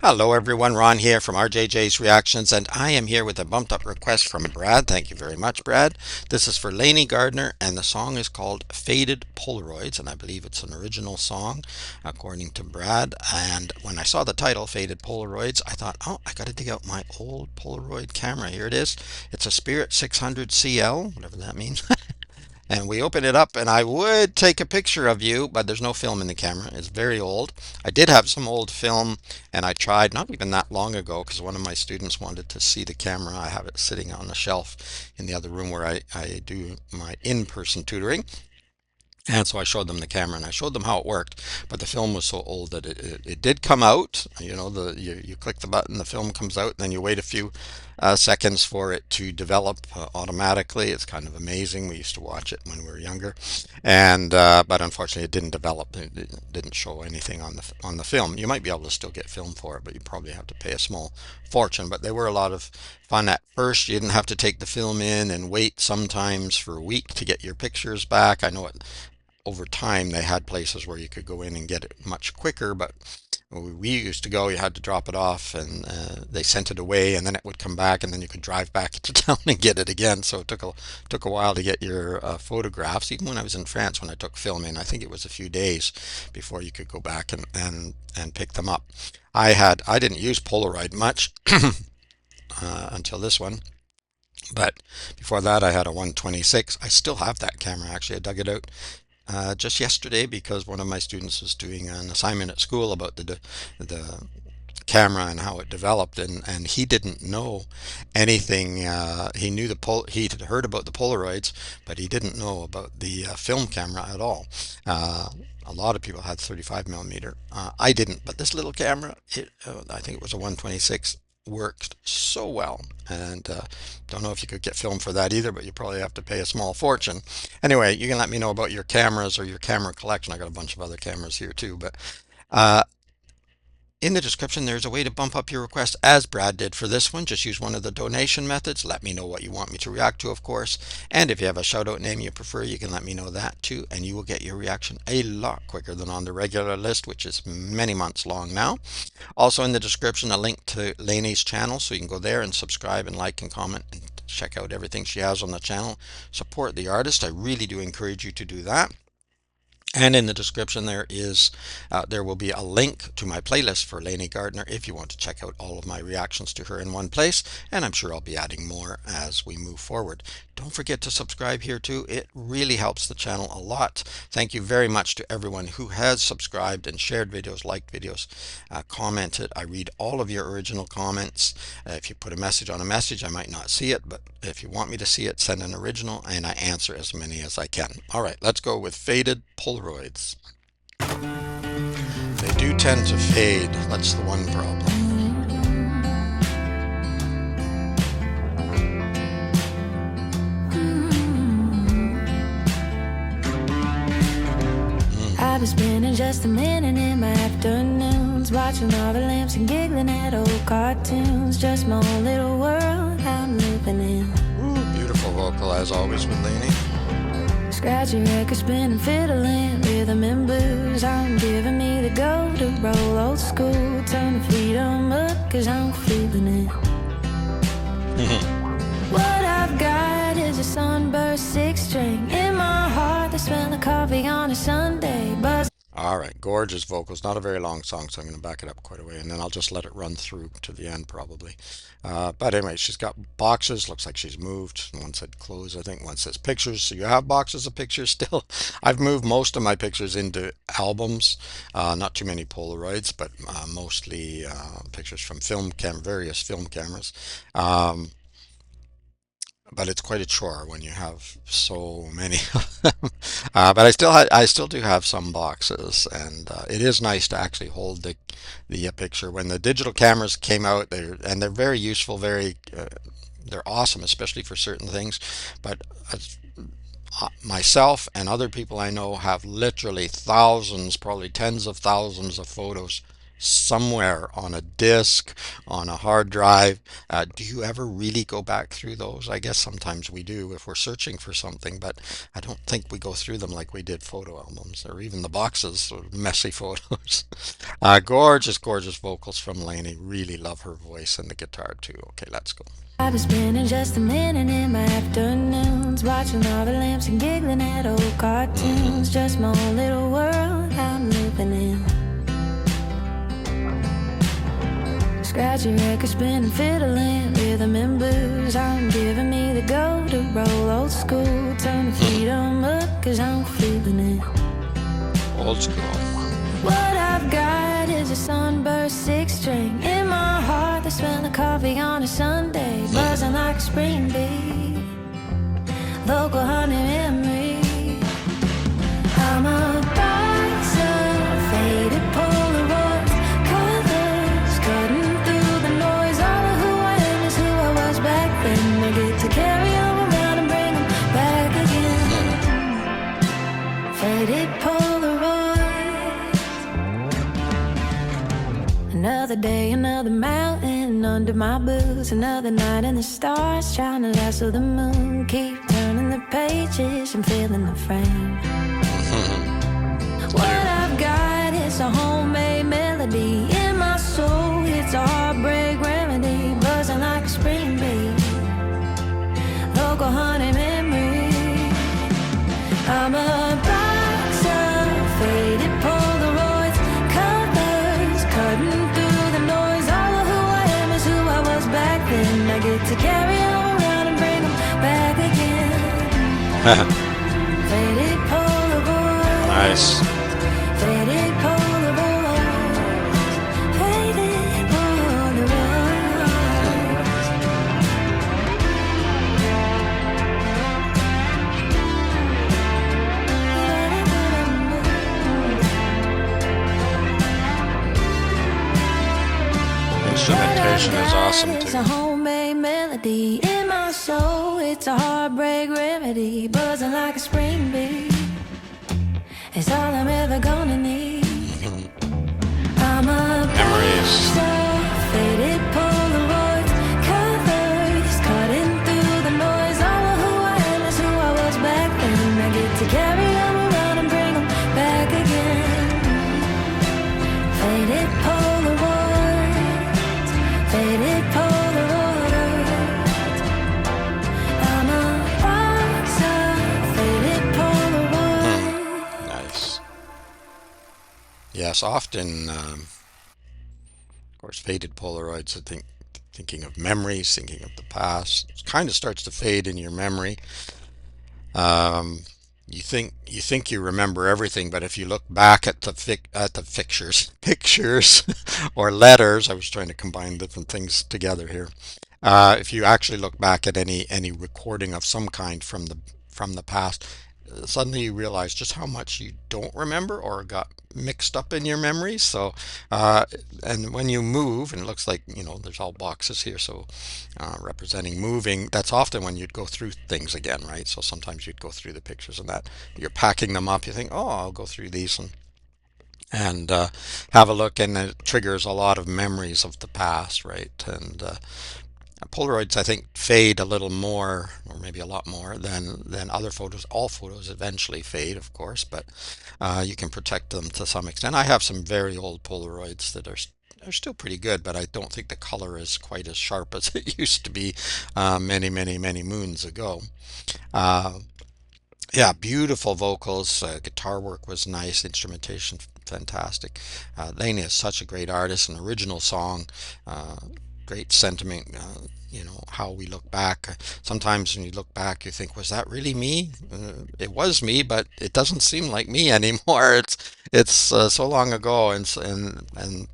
Hello everyone, Ron here from RJJ's Reactions, and I am here with a bumped up request from Brad. Thank you very much, Brad. This is for Lanie Gardner, and the song is called Faded Polaroids, and I believe it's an original song, according to Brad. And when I saw the title, Faded Polaroids, I thought, oh, I got to dig out my old Polaroid camera. Here it is. It's a Spirit 600 CL, whatever that means. And we open it up, and I would take a picture of you, but there's no film in the camera. It's very old. I did have some old film, and I tried not even that long ago because one of my students wanted to see the camera. I have it sitting on the shelf in the other room where I do my in-person tutoring. And so I showed them the camera and I showed them how it worked, but the film was so old that it did come out. You know, you click the button, the film comes out, and then you wait a few seconds for it to develop automatically. It's kind of amazing. We used to watch it when we were younger, and but unfortunately it didn't develop. It didn't show anything on the film. You might be able to still get film for it, but you probably have to pay a small fortune. But they were a lot of fun at first. You didn't have to take the film in and wait sometimes for a week to get your pictures back. I know it over time they had places where you could go in and get it much quicker, but we used to go, you had to drop it off and they sent it away and then it would come back and then you could drive back to town and get it again. So it took a while to get your photographs. Even when I was in France, when I took film in, I think it was a few days before you could go back and pick them up. I didn't use Polaroid much until this one. But before that, I had a 126. I still have that camera. Actually, I dug it out just yesterday because one of my students was doing an assignment at school about the camera and how it developed, and he didn't know anything. He knew he'd heard about the Polaroids, but he didn't know about the film camera at all. A lot of people had 35 millimeter. I didn't, but this little camera, I think it was a 126, worked so well. And don't know if you could get film for that either, but you probably have to pay a small fortune. Anyway, you can let me know about your cameras or your camera collection. I got a bunch of other cameras here too, but uh, in the description, there's a way to bump up your request as Brad did for this one. Just use one of the donation methods. Let me know what you want me to react to, of course. And if you have a shout out name you prefer, you can let me know that too. And you will get your reaction a lot quicker than on the regular list, which is many months long now. Also in the description, a link to Lanie's channel. So you can go there and subscribe and like and comment and check out everything she has on the channel. Support the artist. I really do encourage you to do that. And in the description there will be a link to my playlist for Lanie Gardner if you want to check out all of my reactions to her in one place, and I'm sure I'll be adding more as we move forward. Don't forget to subscribe here too. It really helps the channel a lot. Thank you very much to everyone who has subscribed and shared videos, liked videos, commented. I read all of your original comments. If you put a message on a message, I might not see it, but if you want me to see it, send an original and I answer as many as I can. All right, let's go with Faded Polaroids. They do tend to fade. That's the one problem. I've been spending just a minute in my afternoons, watching all the lamps and giggling at old cartoons. Just my own little world I'm living in. Ooh, beautiful vocal as always with Lanie. Scratching record, spinning, fiddling, rhythm and blues. I'm giving me the go to roll old school. Turn the freedom up, cause I'm feeling it. What I've got is a sunburst six string in my heart. The smell of coffee on a Sunday. All right, gorgeous vocals. Not a very long song, so I'm going to back it up quite a way, and then I'll just let it run through to the end probably. But anyway, she's got boxes. Looks like she's moved. One said clothes, I think. One says pictures. So you have boxes of pictures still. I've moved most of my pictures into albums. Not too many Polaroids, but mostly pictures from various film cameras. But it's quite a chore when you have so many of them. But I still do have some boxes, and it is nice to actually hold the picture. When the digital cameras came out, they're very useful, they're awesome, especially for certain things. But myself and other people I know have literally thousands, probably tens of thousands of photos somewhere on a disk, on a hard drive. Do you ever really go back through those? I guess sometimes we do if we're searching for something, but I don't think we go through them like we did photo albums or even the boxes of messy photos. Gorgeous, gorgeous vocals from Lanie. Really love her voice and the guitar too. Okay, let's go. I've been spending just a minute in my afternoons, watching all the lamps and giggling at old cartoons. Just my own little world I'm living in. Scratching records, spinning, fiddling, rhythm and blues. I'm giving me the go to roll old school. Turn the feet on up, cause I'm feeling it. Old school. What I've got is a sunburst six string. In my heart, the smell of coffee on a Sunday, buzzing like a spring bee. Local honey memory. I'm a box of faded Polaroids, colors cutting through the noise. All of who I am is who I was back then. I get to carry them around and bring them back again. Faded Polaroids. Another day, another mountain under my boots. Another night in the stars, trying to lasso the moon. Keep turning the pages and filling the frame. What I've got is a homemade melody in my soul. It's a heartbreak remedy, buzzing like a spring bee. Local honey memory. I'm a box of faded Polaroids, colors cutting through the noise. All of who I am is who I was back then. I get to carry them around and bring them back again. Faded Polaroids. Nice. Faded Polaroids. Faded Polaroids. Instrumentation is awesome It's a too. homemade melody in my soul. It's a heartbreak remedy, buzzing like a spring bee. It's all I'm ever gonna need. I'm a Memories. box of faded Polaroids, colors cutting through the noise. All of who I am is who I was back then. I get to carry them around and bring them back again. Faded Polaroids, faded Polaroids. I'm a box of faded Polaroids. Nice. Yes, often, of course, faded Polaroids. I think thinking of memories, thinking of the past, it kind of starts to fade in your memory. Um, you think you remember everything, but if you look back at the pictures or letters, I was trying to combine different things together here. If you actually look back at any recording of some kind from the past, suddenly you realize just how much you don't remember or got mixed up in your memories. So, uh, and when you move, and it looks like, there's all boxes here, so representing moving, that's often when you'd go through things again, right? So sometimes you'd go through the pictures and that you're packing them up, you think, oh, I'll go through these and have a look, and it triggers a lot of memories of the past, right? And Polaroids, I think, fade a little more, or maybe a lot more than other photos. All photos eventually fade, of course, but you can protect them to some extent. I have some very old Polaroids that are still pretty good, but I don't think the color is quite as sharp as it used to be many, many, many moons ago. Uh, yeah, beautiful vocals. Guitar work was nice. Instrumentation fantastic. Lanie is such a great artist. An original song, uh, great sentiment. How we look back. Sometimes when you look back, you think, was that really me? It was me, but it doesn't seem like me anymore. It's so long ago and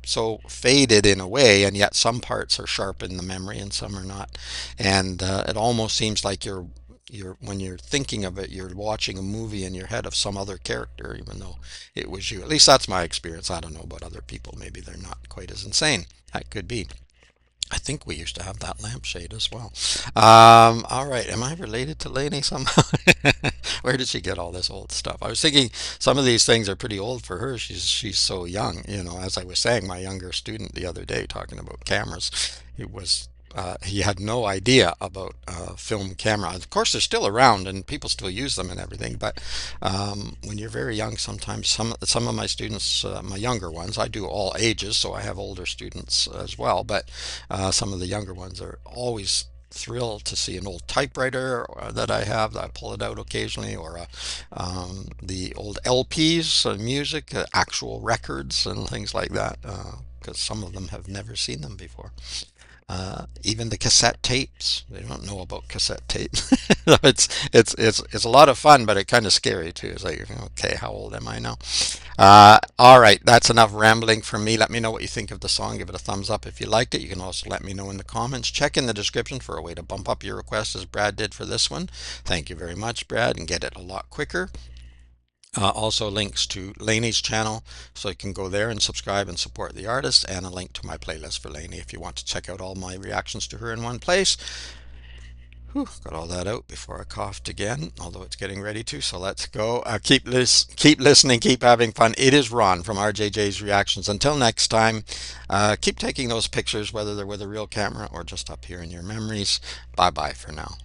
so faded in a way, and yet some parts are sharp in the memory and some are not. And it almost seems like you're when you're thinking of it, you're watching a movie in your head of some other character, even though it was you. At least that's my experience. I don't know about other people. Maybe they're not quite as insane. That could be. I think we used to have that lampshade as well. All right. Am I related to Lainey somehow? Where did she get all this old stuff? I was thinking some of these things are pretty old for her. She's so young. As I was saying, my younger student the other day talking about cameras, he had no idea about film camera. Of course, they're still around and people still use them and everything. But when you're very young, sometimes some of my students, my younger ones, I do all ages, so I have older students as well. But some of the younger ones are always thrilled to see an old typewriter that I have. I pull it out occasionally, or the old LPs, music, actual records, and things like that. Because some of them have never seen them before. Even the cassette tapes. They don't know about cassette tapes. It's a lot of fun, but it's kind of scary too. It's like, okay, how old am I now? All right, that's enough rambling from me. Let me know what you think of the song. Give it a thumbs up if you liked it. You can also let me know in the comments. Check in the description for a way to bump up your request as Brad did for this one. Thank you very much, Brad, and get it a lot quicker. Also links to Lanie's channel, so you can go there and subscribe and support the artist, and a link to my playlist for Lanie if you want to check out all my reactions to her in one place. Whew, got all that out before I coughed again, although it's getting ready to, so let's go. Keep listening, keep having fun. It is Ron from RJJ's Reactions. Until next time, keep taking those pictures, whether they're with a real camera or just up here in your memories. Bye bye for now.